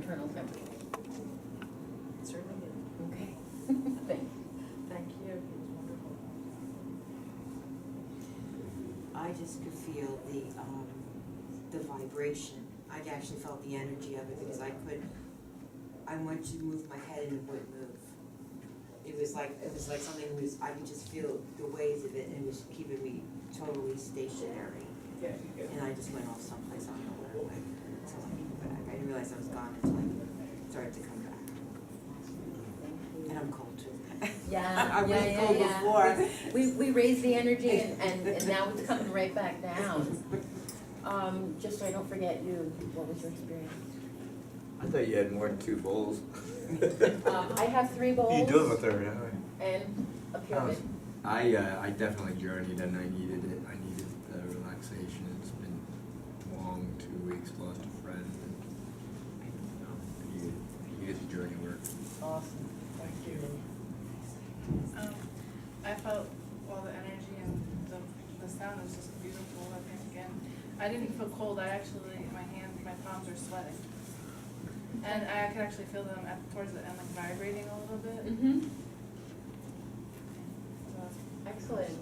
internal temperature. Certainly did. Okay. Thank you. It was wonderful. I just could feel the vibration. I actually felt the energy of it because I went to move my head and it wouldn't move. It was like something I could just feel the waves of it, and it was keeping me totally stationary. And I just went off someplace, I don't know where I went, until I came back. I didn't realize I was gone until I started to come back. And I'm cold too. I was cold before. We raised the energy and now it's coming right back down. Just so I don't forget you, what was your experience? I thought you had more than 2 bowls. I have 3 bowls. You do have a third, yeah. And a pyramid. I definitely journeyed and I needed it. I needed the relaxation. It's been a long 2 weeks, lost a friend. And, I needed the journey work. Awesome, thank you. I felt all the energy and the sound was just beautiful. I think again, I didn't feel cold. I actually, my palms were sweating, and I could actually feel them towards the end, like vibrating a little bit. Mm-hmm. So Excellent,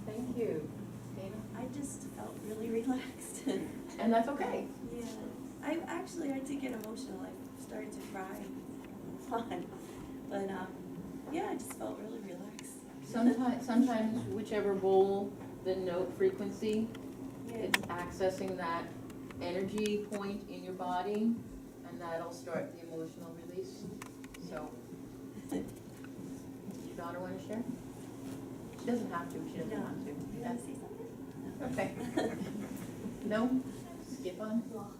thank you. Dana? I just felt really relaxed. And that's okay. Yeah, I did get emotional. I started to cry a lot, but yeah, I just felt really relaxed. Sometimes whichever bowl, the note frequency, Yeah. it's accessing that energy point in your body, and that'll start the emotional release. So, does your daughter want to share? She doesn't have to, she doesn't No. want to. You want to say something? Okay. No? Skip on? Well,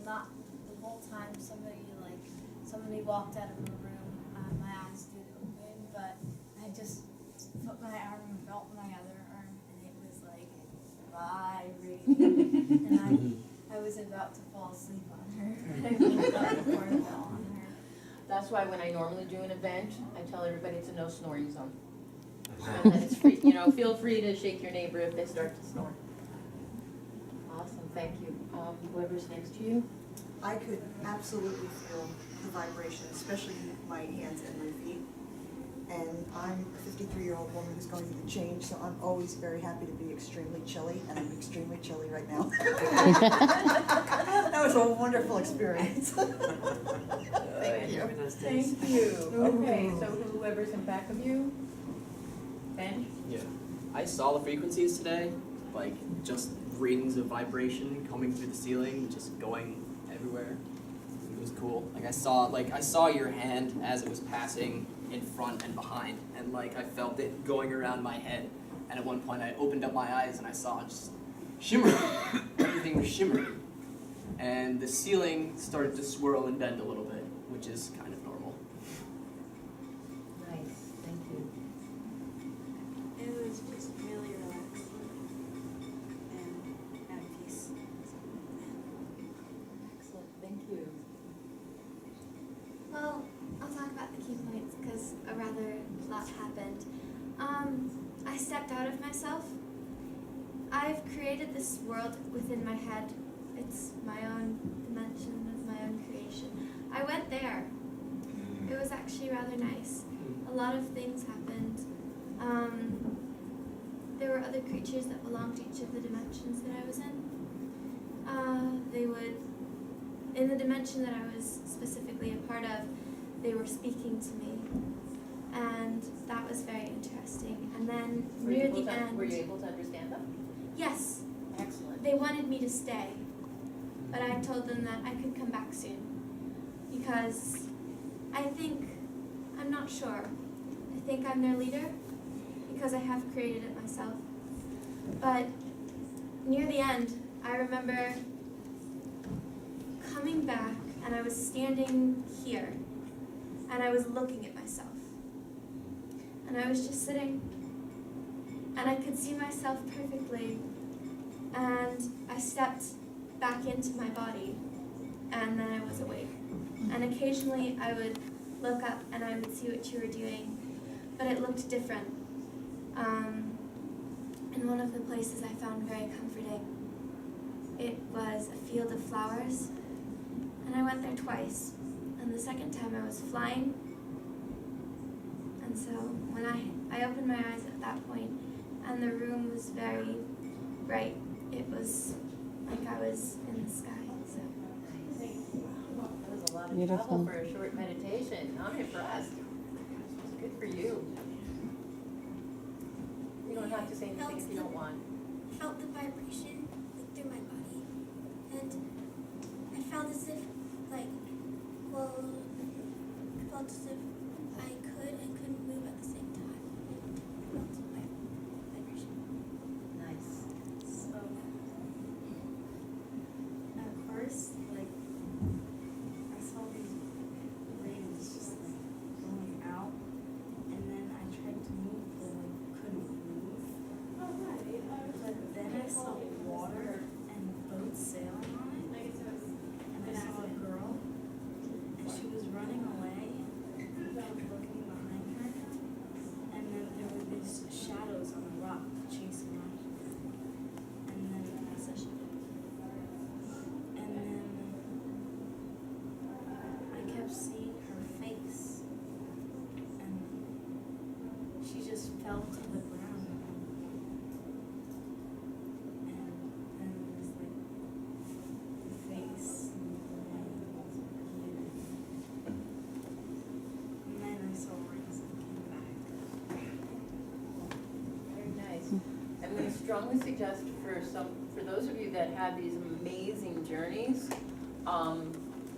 not the whole time, somebody walked out of the room, my eyes did open, but I just put my arm and felt my other arm, and it was like vibrating, and I was about to fall asleep on her, but I woke up before I fell on her. That's why when I normally do an event, I tell everybody it's a no snoring zone. And that it's free, feel free to shake your neighbor if they start to snore. Awesome, thank you. Whoever's next to you? I could absolutely feel the vibration, especially in my hands and my feet. And I'm a 53-year-old woman who's going through the change, so I'm always very happy to be extremely chilly, and I'm extremely chilly right now. That was a wonderful experience. Thank you. Thank Thank you. Okay, so whoever's in back of you? Ben? Yeah. I saw the frequencies today, like just rings of vibration coming through the ceiling, just going everywhere. It was cool. Like I saw your hand as it was passing in front and behind, and like I felt it going around my head. And at one point I opened up my eyes and I saw it just shimmering. Everything was shimmering. And the ceiling started to swirl and bend a little bit, which is kind of normal. Nice, thank you. It was just really relaxing and at peace. Excellent, thank you. Well, I'll talk about the key points because a rather lot happened. I stepped out of myself. I've created this world within my head. It's my own dimension of my own creation. I went there. It was actually rather nice. A lot of things happened. There were other creatures that belonged to each of the dimensions that I was in. In the dimension that I was specifically a part of, they were speaking to me. And that was very interesting. And then near the end... Were you able to understand them? Yes. Excellent. They wanted me to stay. But I told them that I could come back soon. Because I'm not sure. I think I'm their leader. Because I have created it myself. But near the end, I remember coming back and I was standing here. And I was looking at myself. And I was just sitting. And I could see myself perfectly. And I stepped back into my body. And then I was awake. And occasionally I would look up and I would see what you were doing. But it looked different. And one of the places I found very comforting, it was a field of flowers. went there twice, and the second time I was flying. And so when I opened my eyes at that point, and the room was very bright, it was like I was in the sky. So That was a lot of Beautiful. travel for a short meditation. I'm impressed. Good for you. You don't have to say anything if you don't want. Felt the vibration like through my body, and I felt as if I felt as if I couldn't move at the same time. I felt the vibration. Nice. So, at first, like, I saw these rings just like going out, and then I tried to move, but I couldn't move. But then I saw water and boats sailing on it, and I saw a girl, and she was running away, and I kept looking behind her, and then there were these shadows on the rock chasing after her. And then I kept seeing her face, and she just fell to the ground. And then it was like the face and the legs appeared. And then I saw rings and came back. Very nice. I'm going to strongly suggest for those of you that have these amazing journeys,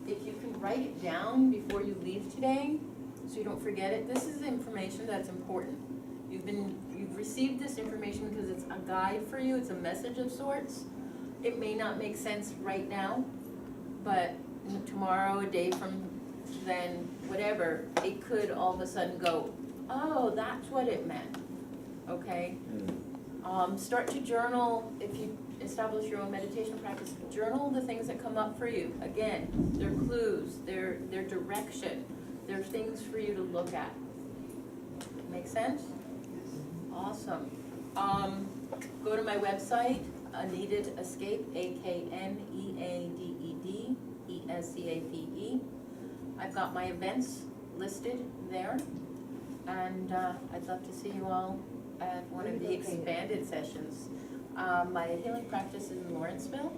if you can write it down before you leave today, so you don't forget it. This is information that's important. You've received this information because it's a guide for you. It's a message of sorts. It may not make sense right now, but tomorrow, a day from then, whatever, it could all of a sudden go, oh, that's what it meant. Okay? Start to journal, if you establish your own meditation practice, journal the things that come up for you. Again, they're clues, they're direction, they're things for you to look at. Make sense? Awesome. Go to my website, Needed Escape, AKNEADED I've got my events listed there, and I'd love to see you all at one of the expanded sessions. My healing practice is in Lawrenceville,